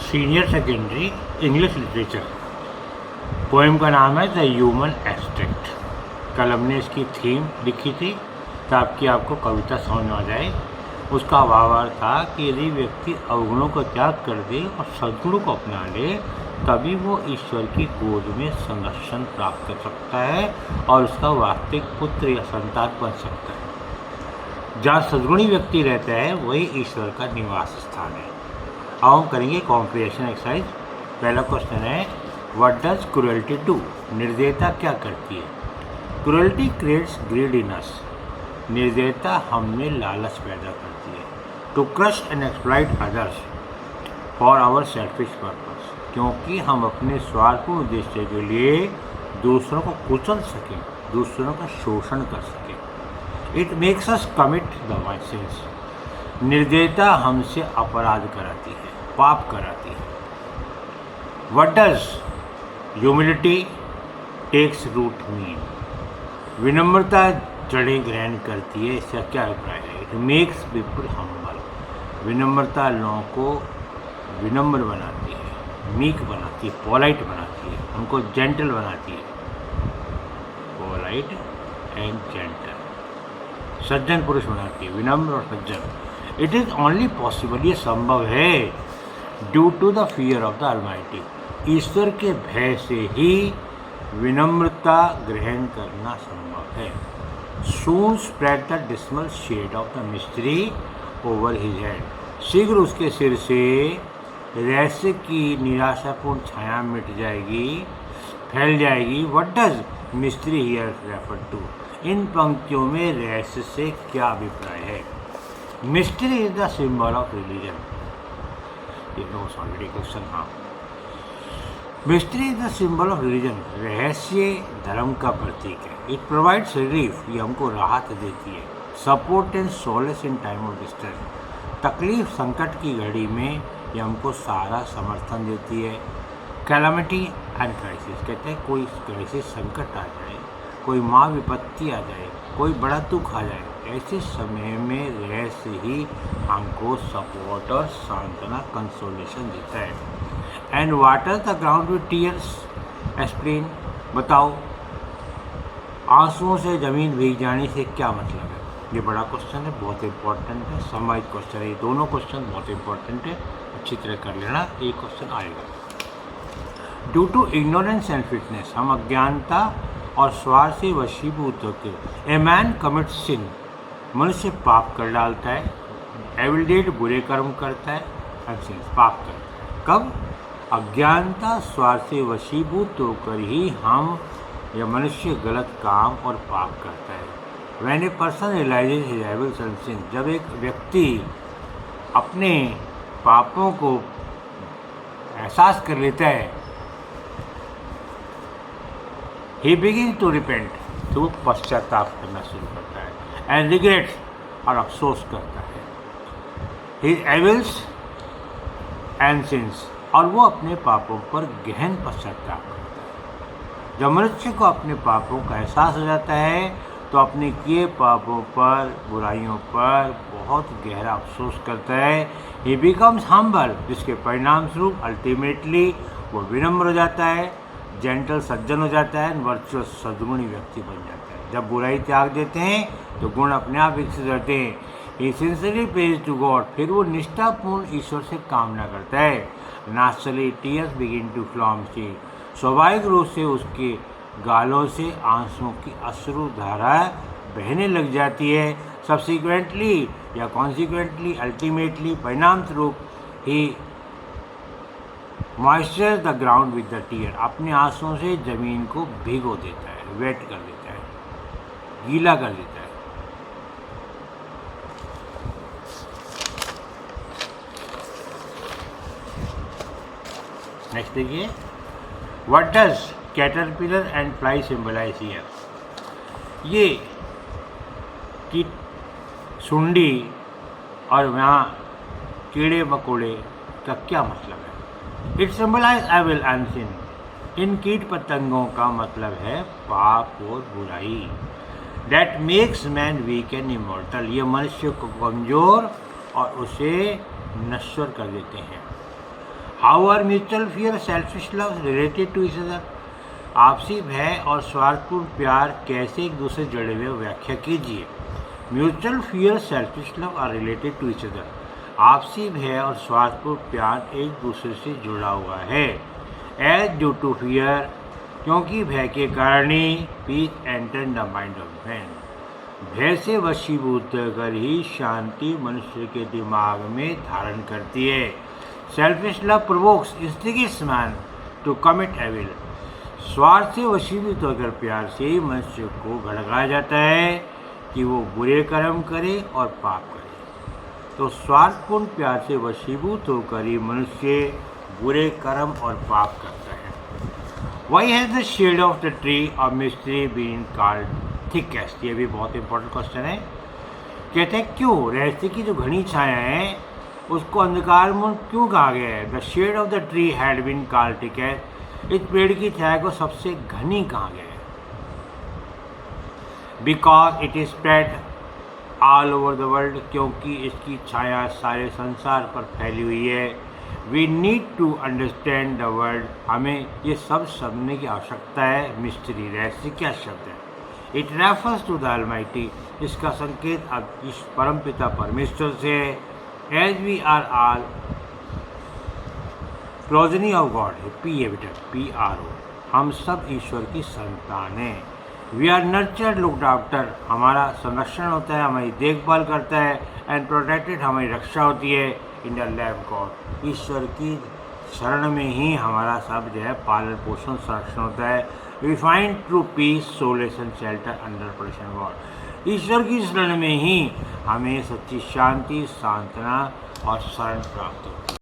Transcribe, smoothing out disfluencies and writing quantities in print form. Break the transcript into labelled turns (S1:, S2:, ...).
S1: Senior secondary English literature. Poem का नाम है द ह्यूमन एब्स्ट्रैक्ट। कल हमने इसकी थीम लिखी थी ताकि आपको कविता समझ में आ जाए। उसका भावार्थ था कि यदि व्यक्ति अवगुणों को त्याग कर दे और सद्गुणों को अपना ले तभी वो ईश्वर की गोद में संरक्षण प्राप्त कर सकता है और उसका वास्तविक पुत्र या संतान बन सकता है। जहाँ सद्गुणी व्यक्ति रहता है वही ईश्वर का निवास स्थान है। अब हम करेंगे कॉम्प्रिहेंशन एक्सरसाइज। पहला क्वेश्चन है व्हाट डज क्रुएल्टी डू? निर्दयता क्या करती है? Cruelty creates greed in us. निर्दयता हममें लालच पैदा करती है। To crush and exploit others for our selfish purpose, क्योंकि हम अपने स्वार्थपूर्ण उद्देश्य के लिए दूसरों को कुचल सकें, दूसरों का शोषण कर सकें। It makes us commit the वाइसेंस। निर्दयता हमसे अपराध कराती है, पाप कराती है। What does humility takes root mean? विनम्रता जड़ें ग्रहण करती है, इसका क्या अभिप्राय है? It makes people humble. विनम्रता लोगों को विनम्र बनाती है, मीक बनाती है, पोलाइट बनाती है, उनको जेंटल बनाती है। पोलाइट एंड जेंटल, सज्जन पुरुष बनाती है, विनम्र और सज्जन। इट इज़ ओनली पॉसिबल, ये संभव है, due to the fear of the almighty. ईश्वर के भय से ही विनम्रता ग्रहण करना संभव है। Soon spread the dismal shade of the mystery over his head. शीघ्र उसके सिर से रहस्य की निराशापूर्ण छाया मिट जाएगी, फैल जाएगी। What does mystery here refer to? इन पंक्तियों में रहस्य से क्या अभिप्राय है? Mystery is the symbol of religion. Already question. हाँ, mystery is the symbol of religion. रहस्य धर्म का प्रतीक है। इट प्रोवाइड्स रिलीफ, ये हमको राहत देती है। Support and solace in time of distress. तकलीफ संकट की घड़ी में ये हमको सारा समर्थन देती है। कैलामिटी एंड क्राइसिस, कहते हैं कोई क्राइसिस संकट आ जाए, कोई माँ विपत्ति आ जाए, कोई बड़ा दुख आ जाए, ऐसे समय में रहस्य ही हमको सपोर्ट और सांत्वना कंसोलेशन देता है। And water the ground with tears, explain, बताओ। आंसुओं से ज़मीन भीग जाने से क्या मतलब है? ये बड़ा क्वेश्चन है, बहुत इंपॉर्टेंट है, समाइज क्वेश्चन है। ये दोनों क्वेश्चन बहुत इंपॉर्टेंट है, अच्छी तरह कर लेना, एक क्वेश्चन आएगा। Due to ignorance and fitness, हम अज्ञानता और स्वार्थ से वशीभूत होते। ए मैन कमिट सिन, मनुष्य पाप कर डालता है। एविल डेड, बुरे कर्म करता है। एंड सिंस, पाप करता है। कब? अज्ञानता स्वार्थ से वशीभूत होकर ही हम या मनुष्य गलत काम और पाप करता है। When a person realises his evils and sins, जब एक व्यक्ति अपने पापों को एहसास कर लेता है, ही बिगिन टू रिपेंट, तो वो पश्चाताप करना शुरू करता है। एंड रिग्रेट्स, और अफसोस करता है। हिज एविल्स एंड सिंस, और वो अपने पापों पर गहन पश्चाताप करता है। जब मनुष्य को अपने पापों का एहसास हो जाता है तो अपने किए पापों पर, बुराइयों पर बहुत गहरा अफसोस करता है। ही बिकम्स हम्बल, जिसके परिणाम स्वरूप अल्टीमेटली वो विनम्र हो जाता है, जेंटल सज्जन हो जाता है, वर्चुअस सद्गुणी व्यक्ति बन जाता है। जब बुराई त्याग देते हैं तो गुण अपने आप विकसित होते हैं। ही सिंसियरली प्रेज टू गॉड, फिर वो निष्ठापूर्ण ईश्वर से कामना करता है। नेचुरली टीयर्स बिगिन टू फ्लॉम सी, स्वाभाविक रूप से उसके गालों से आंसुओं की अश्रु धारा बहने लग जाती है। सब्सिक्वेंटली या कॉन्सिक्वेंटली, अल्टीमेटली, परिणाम स्वरूप ही moisture the ground with the tear, अपने आंसुओं से जमीन को भिगो देता है, वेट कर देता है, गीला कर देता है। नेक्स्ट देखिए, what does caterpillar and fly symbolise here? ये कीट, सुंडी और यहाँ कीड़े मकोड़े का क्या मतलब है? It symbolise evil and sin. इन कीट पतंगों का मतलब है पाप और बुराई। That makes man weak and immortal, ये मनुष्य को कमज़ोर और उसे नश्वर कर देते हैं। How are mutual fear selfish love related to each other? आपसी भय और स्वार्थपूर्ण प्यार कैसे एक दूसरे से जुड़े हुए, व्याख्या कीजिए। Mutual fear selfish love are related to each other. आपसी भय और स्वार्थपूर्ण प्यार एक दूसरे से जुड़ा हुआ है। एज ड्यू टू फियर, क्योंकि भय के कारण ही peace enter the mind of man. भय से वशीभूत कर ही शांति मनुष्य के दिमाग में धारण करती है। Selfish love provokes instigates man to commit evil. स्वार्थ से वशीभूत होकर प्यार से ही मनुष्य को भड़काया जाता है कि वो बुरे कर्म करे और पाप करे। तो स्वार्थपूर्ण प्यार से वशीभूत होकर ही मनुष्य बुरे कर्म और पाप करता है। Why has the shade of the tree of mystery been called thickest? ये भी बहुत इंपॉर्टेंट क्वेश्चन है। कहते हैं क्यों रहस्य की जो घनी छाया है उसको अंधकारमूल क्यों कहा गया है? The shade of the tree had been called thickest. इस पेड़ की छाया को सबसे घनी कहा गया है। Because it is spread all over the world, क्योंकि इसकी छाया सारे संसार पर फैली हुई है। We need to understand the world. हमें ये सब समझने की आवश्यकता है। मिस्ट्री रहस्य क्या शब्द है? It refers to the almighty. इसका संकेत अब इस परमपिता परमेश्वर से है। As we are all progeny of God है, पी है बेटा, PRO। हम सब ईश्वर की संतान हैं। We are nurtured looked after. हमारा संरक्षण होता है, हमारी देखभाल करता है। एंड प्रोटेक्टेड, हमारी रक्षा होती है। इन द लैव गॉड, ईश्वर की शरण में ही हमारा सब जो है पालन पोषण संरक्षण होता है। We find true peace solace and shelter under protection God. ईश्वर की शरण में ही हमें सच्ची शांति, सांत्वना और शरण प्राप्त होती है।